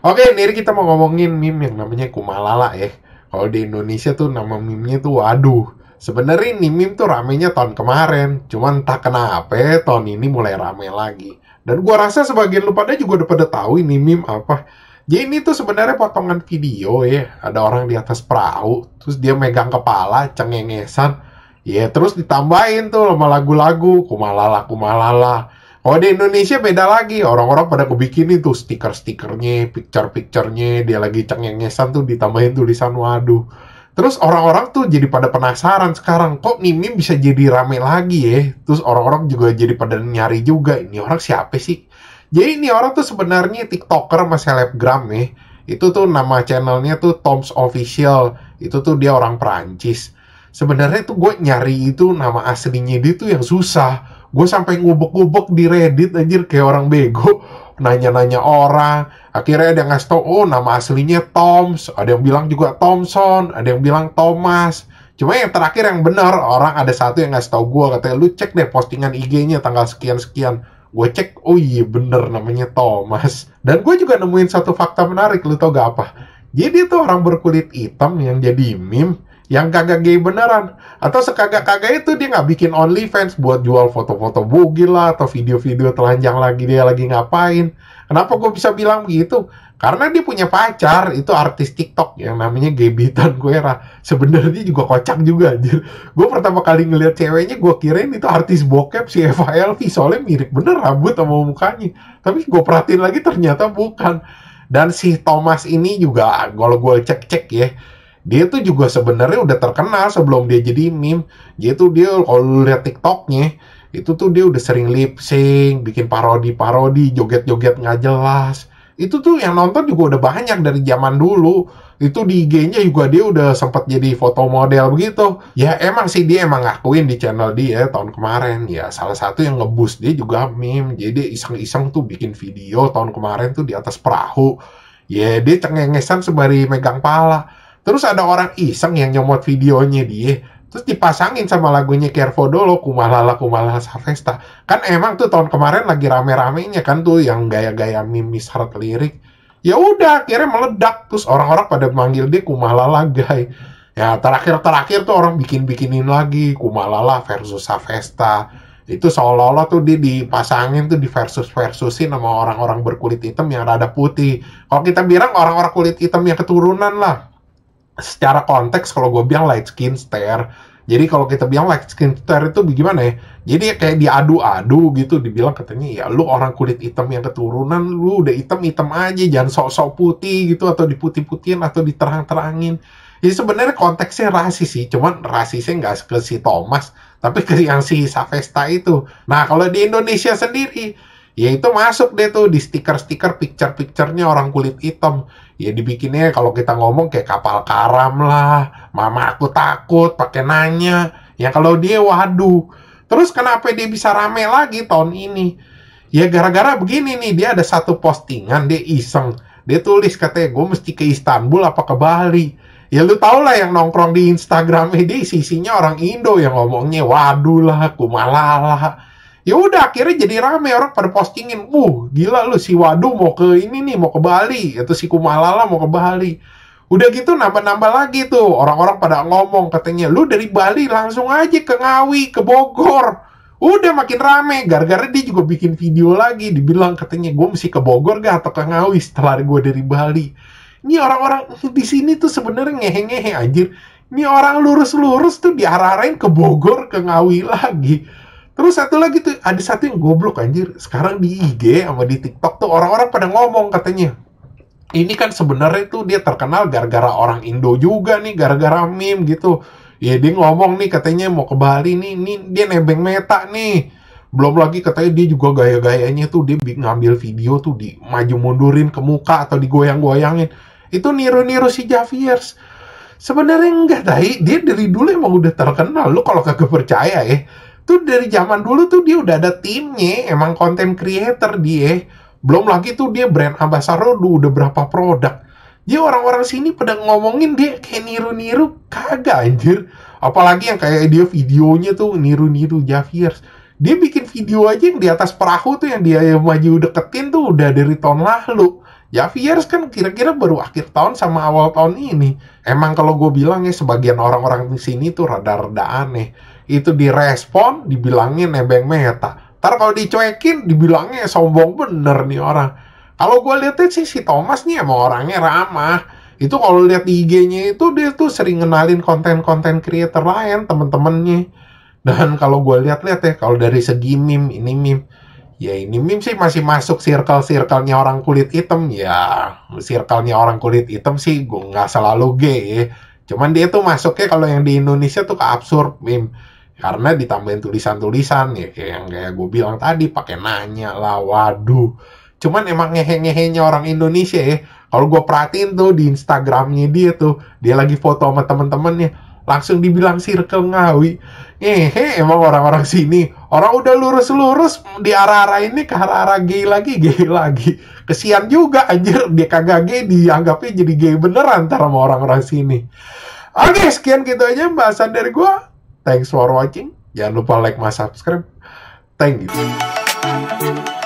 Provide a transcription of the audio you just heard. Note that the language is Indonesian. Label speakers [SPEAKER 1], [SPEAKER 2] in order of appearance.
[SPEAKER 1] Oke, ini kita mau ngomongin meme yang namanya Kumalala ya. Kalau di Indonesia tuh nama meme-nya tuh waduh. Sebenarnya ini meme tuh ramenya tahun kemarin, cuman entah kenapa tahun ini mulai rame lagi. Dan gua rasa sebagian lu pada juga udah pada tahu ini meme apa. Jadi ini tuh sebenarnya potongan video ya. Ada orang di atas perahu, terus dia megang kepala, cengengesan. Ya, terus ditambahin tuh sama lagu-lagu Kumalala Kumalala. Oh, di Indonesia beda lagi. Orang-orang pada kebikinin tuh stiker-stikernya, picture-picturenya, dia lagi cengengesan tuh ditambahin tulisan waduh. Terus orang-orang tuh jadi pada penasaran sekarang, kok nih meme bisa jadi rame lagi ya? Terus orang-orang juga jadi pada nyari juga, ini orang siapa sih? Jadi ini orang tuh sebenarnya TikToker sama selebgram ya. Itu tuh nama channelnya tuh Tom's Official. Itu tuh dia orang Perancis. Sebenarnya tuh gue nyari itu nama aslinya dia tuh yang susah. Gue sampai ngubek-ngubek di Reddit anjir kayak orang bego, nanya-nanya orang. Akhirnya ada yang ngasih tau, oh nama aslinya Toms, ada yang bilang juga Thompson, ada yang bilang Thomas. Cuma yang terakhir yang benar, orang ada satu yang ngasih tau gue, katanya lu cek deh postingan IG-nya tanggal sekian-sekian. Gue cek, oh iya bener namanya Thomas. Dan gue juga nemuin satu fakta menarik, lu tau gak apa? Jadi itu orang berkulit hitam yang jadi meme, yang kagak gay beneran. Atau sekagak-kagak itu dia nggak bikin OnlyFans buat jual foto-foto bugil lah, atau video-video telanjang lagi dia lagi ngapain. Kenapa gue bisa bilang begitu? Karena dia punya pacar, itu artis TikTok yang namanya Gebitan Guera. Sebenarnya juga kocak juga anjir. Gue pertama kali ngeliat ceweknya, gue kirain itu artis bokep si Eva Elvi, soalnya mirip bener rambut sama mukanya. Tapi gue perhatiin lagi ternyata bukan. Dan si Thomas ini juga, kalau gue cek-cek ya, dia tuh juga sebenarnya udah terkenal sebelum dia jadi meme. Dia kalau lihat TikToknya, itu tuh dia udah sering lip sync, bikin parodi-parodi, joget-joget nggak jelas. Itu tuh yang nonton juga udah banyak dari zaman dulu. Itu di IG-nya juga dia udah sempat jadi foto model begitu. Ya emang sih dia emang ngakuin di channel dia tahun kemarin. Ya salah satu yang nge-boost dia juga meme. Jadi dia iseng-iseng tuh bikin video tahun kemarin tuh di atas perahu. Ya dia cengengesan sembari megang pala. Terus ada orang iseng yang nyomot videonya dia, terus dipasangin sama lagunya Careful dulu, Kumalala Kumalala Savesta. Kan emang tuh tahun kemarin lagi rame-ramenya kan tuh yang gaya-gaya meme syarat lirik. Ya udah akhirnya meledak, terus orang-orang pada manggil dia Kumalala guy. Ya terakhir tuh orang bikin-bikinin lagi Kumalala versus Savesta. Itu seolah-olah tuh dia dipasangin tuh di versus-versusin sama orang-orang berkulit hitam yang rada putih. Kalau kita bilang orang-orang kulit hitam yang keturunan lah. Secara konteks kalau gue bilang light skin stare. Jadi kalau kita bilang light skin stare itu bagaimana ya? Jadi kayak diadu-adu gitu, dibilang katanya ya lu orang kulit hitam yang keturunan, lu udah hitam-hitam aja, jangan sok-sok putih gitu, atau diputih-putihin atau diterang-terangin. Jadi sebenarnya konteksnya rasis sih, cuman rasisnya nggak ke si Thomas, tapi ke yang si Savesta itu. Nah kalau di Indonesia sendiri, ya itu masuk deh tuh di stiker-stiker picture-picturenya orang kulit hitam. Ya dibikinnya kalau kita ngomong kayak kapal karam lah, mama aku takut, pakai nanya. Ya kalau dia waduh. Terus kenapa dia bisa rame lagi tahun ini? Ya gara-gara begini nih, dia ada satu postingan, dia iseng. Dia tulis katanya, gue mesti ke Istanbul apa ke Bali. Ya lu tau lah yang nongkrong di Instagramnya dia sisinya orang Indo yang ngomongnya waduh lah, Kumalala. Ya udah akhirnya jadi rame orang pada postingin, gila lu si Wadu mau ke ini nih, mau ke Bali, atau si Kumalala mau ke Bali. Udah gitu nambah-nambah lagi tuh orang-orang pada ngomong katanya, lu dari Bali langsung aja ke Ngawi, ke Bogor. Udah makin rame, gara-gara dia juga bikin video lagi, dibilang katanya gue mesti ke Bogor gak atau ke Ngawi setelah gue dari Bali. Ini orang-orang di sini tuh sebenarnya ngehe-ngehe anjir. Ini orang lurus-lurus tuh diarah-arahin ke Bogor, ke Ngawi lagi. Terus satu lagi tuh, ada satu yang goblok anjir. Sekarang di IG sama di TikTok tuh orang-orang pada ngomong katanya. Ini kan sebenarnya tuh dia terkenal gara-gara orang Indo juga nih, gara-gara meme gitu. Ya dia ngomong nih katanya mau ke Bali nih dia nebeng Meta nih. Belum lagi katanya dia juga gaya-gayanya tuh dia ngambil video tuh di maju mundurin ke muka atau digoyang-goyangin. Itu niru-niru si Javiers. Sebenarnya enggak, dia dari dulu emang udah terkenal. Lu kalau kagak percaya ya, tuh dari zaman dulu tuh dia udah ada timnya, emang content creator dia. Belum lagi tuh dia brand ambassador udah berapa produk. Dia orang-orang sini pada ngomongin dia kayak niru-niru, kagak anjir. Apalagi yang kayak dia videonya tuh niru-niru Javiers. Dia bikin video aja yang di atas perahu tuh yang dia maju deketin tuh udah dari tahun lalu. Javier kan kira-kira baru akhir tahun sama awal tahun ini. Emang kalau gue bilang ya, sebagian orang-orang di sini tuh rada-rada aneh. Itu direspon, dibilangin nebeng meta. Ntar kalau dicuekin, dibilangnya sombong bener nih orang. Kalau gue liatnya sih si Thomas nih emang orangnya ramah. Itu kalau lihat di IG-nya itu dia tuh sering ngenalin konten-konten creator lain, temen-temennya. Dan kalau gue lihat-lihat ya, kalau dari segi meme, ini meme. Ya ini meme sih masih masuk circle-circle-nya orang kulit hitam. Ya, circle-nya orang kulit hitam sih gue nggak selalu gay ya. Cuman dia tuh masuknya kalau yang di Indonesia tuh ke absurd meme. Karena ditambahin tulisan-tulisan ya, kayak yang kayak gue bilang tadi, pakai nanya lah, waduh. Cuman emang ngehe-ngehenya orang Indonesia ya. Kalau gue perhatiin tuh di Instagramnya dia tuh, dia lagi foto sama temen-temennya, langsung dibilang circle ngawi. Ngehe emang orang-orang sini. Orang udah lurus-lurus, di arah-arah ini ke arah-arah gay lagi, gay lagi. Kesian juga anjir, dia kagak gay, dianggapnya jadi gay beneran antara sama orang-orang sini. Oke, sekian gitu aja pembahasan dari gue. Thanks for watching. Jangan lupa like, subscribe. Thank you.